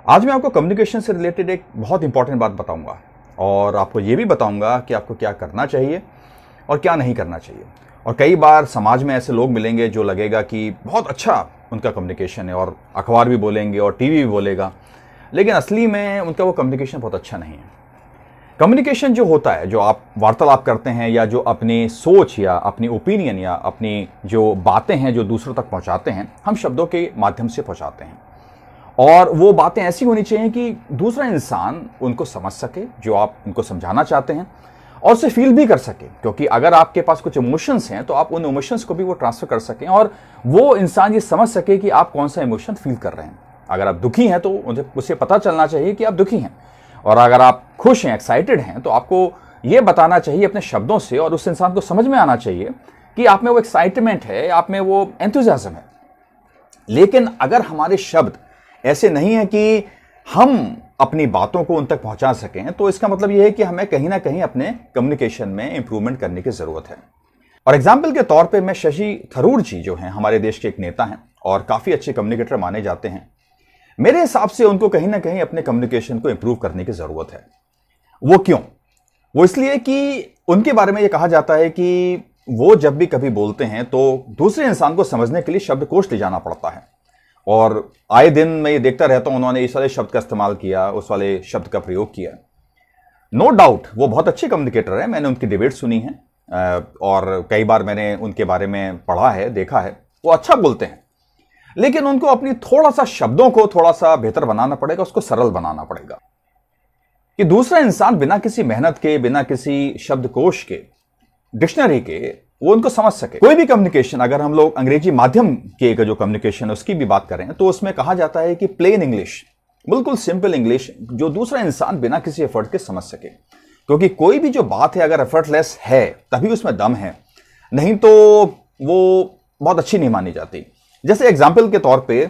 आज मैं आपको कम्युनिकेशन से रिलेटेड एक बहुत इंपॉर्टेंट बात बताऊंगा और आपको ये भी बताऊंगा कि आपको क्या करना चाहिए और क्या नहीं करना चाहिए। और कई बार समाज में ऐसे लोग मिलेंगे जो लगेगा कि बहुत अच्छा उनका कम्युनिकेशन है और अखबार भी बोलेंगे और टीवी भी बोलेगा, लेकिन असली में उनका वो कम्युनिकेशन बहुत अच्छा नहीं है। कम्युनिकेशन जो होता है, जो आप वार्तालाप करते हैं या जो अपनी सोच या अपनी ओपिनियन या अपनी जो बातें हैं जो दूसरों तक पहुंचाते हैं, हम शब्दों के माध्यम से पहुंचाते हैं। और वो बातें ऐसी होनी चाहिए कि दूसरा इंसान उनको समझ सके, जो आप उनको समझाना चाहते हैं, और उसे फील भी कर सके। क्योंकि अगर आपके पास कुछ इमोशंस हैं तो आप उन इमोशंस को भी वो ट्रांसफर कर सकें और वो इंसान ये समझ सके कि आप कौन सा इमोशन फील कर रहे हैं। अगर आप दुखी हैं तो उसे पता चलना चाहिए कि आप दुखी हैं, और अगर आप खुश हैं, एक्साइटेड हैं, तो आपको ये बताना चाहिए अपने शब्दों से, और उस इंसान को समझ में आना चाहिए कि आप में वो एक्साइटमेंट है, आप में वो एंथुसियाज्म है। लेकिन अगर हमारे शब्द ऐसे नहीं है कि हम अपनी बातों को उन तक पहुंचा सकें, तो इसका मतलब यह है कि हमें कहीं ना कहीं अपने कम्युनिकेशन में इंप्रूवमेंट करने की जरूरत है। और एग्जाम्पल के तौर पे मैं शशि थरूर जी जो हैं, हमारे देश के एक नेता हैं और काफी अच्छे कम्युनिकेटर माने जाते हैं। मेरे हिसाब से उनको कहीं ना कहीं अपने कम्युनिकेशन को इंप्रूव करने की जरूरत है। वो क्यों? वो इसलिए कि उनके बारे में यह कहा जाता है कि वो जब भी कभी बोलते हैं तो दूसरे इंसान को समझने के लिए शब्दकोश ले जाना पड़ता है। और आए दिन मैं ये देखता रहता हूं, उन्होंने इस वाले शब्द का इस्तेमाल किया, उस वाले शब्द का प्रयोग किया। नो डाउट वो बहुत अच्छे कम्युनिकेटर है, मैंने उनकी डिबेट सुनी है और कई बार मैंने उनके बारे में पढ़ा है, देखा है। वो अच्छा बोलते हैं, लेकिन उनको अपनी थोड़ा सा शब्दों को थोड़ा सा बेहतर बनाना पड़ेगा, उसको सरल बनाना पड़ेगा कि दूसरा इंसान बिना किसी मेहनत के, बिना किसी शब्दकोश के, डिक्शनरी के, वो उनको समझ सके। कोई भी कम्युनिकेशन, अगर हम लोग अंग्रेजी माध्यम के जो कम्युनिकेशन है उसकी भी बात करें तो उसमें कहा जाता है कि प्लेन इंग्लिश, बिल्कुल सिंपल इंग्लिश, जो दूसरा इंसान बिना किसी एफर्ट के समझ सके। क्योंकि कोई भी जो बात है अगर एफर्टलेस है तभी उसमें दम है, नहीं तो वो बहुत अच्छी नहीं मानी जाती। जैसे एग्जाम्पल के तौर पर,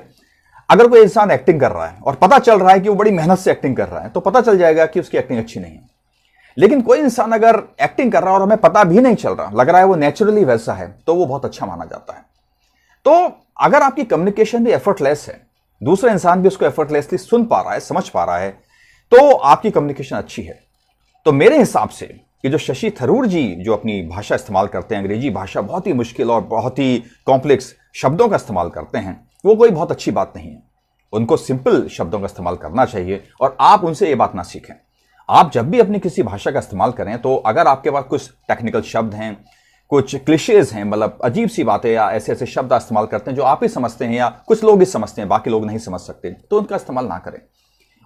अगर कोई इंसान एक्टिंग कर रहा है और पता चल रहा है कि वो बड़ी मेहनत से एक्टिंग कर रहा है, तो पता चल जाएगा कि उसकी एक्टिंग अच्छी नहीं है। लेकिन कोई इंसान अगर एक्टिंग कर रहा है और हमें पता भी नहीं चल रहा, लग रहा है वो नेचुरली वैसा है, तो वो बहुत अच्छा माना जाता है। तो अगर आपकी कम्युनिकेशन भी एफर्टलेस है, दूसरा इंसान भी उसको एफर्टलेसली सुन पा रहा है, समझ पा रहा है, तो आपकी कम्युनिकेशन अच्छी है। तो मेरे हिसाब से कि जो शशि थरूर जी जो अपनी भाषा इस्तेमाल करते हैं, अंग्रेजी भाषा, बहुत ही मुश्किल और बहुत ही कॉम्प्लेक्स शब्दों का इस्तेमाल करते हैं, वो कोई बहुत अच्छी बात नहीं है। उनको सिंपल शब्दों का इस्तेमाल करना चाहिए और आप उनसे ये बात ना सीखें। आप जब भी अपनी किसी भाषा का इस्तेमाल करें तो अगर आपके पास कुछ टेक्निकल शब्द हैं, कुछ क्लिशेज हैं, मतलब अजीब सी बातें या ऐसे ऐसे शब्द इस्तेमाल करते हैं जो आप ही समझते हैं या कुछ लोग ही समझते हैं, बाकी लोग नहीं समझ सकते, तो उनका इस्तेमाल ना करें।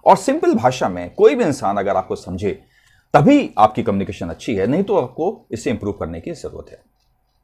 और सिंपल भाषा में कोई भी इंसान अगर आपको समझे तभी आपकी कम्युनिकेशन अच्छी है, नहीं तो आपको इसे इंप्रूव करने की जरूरत है।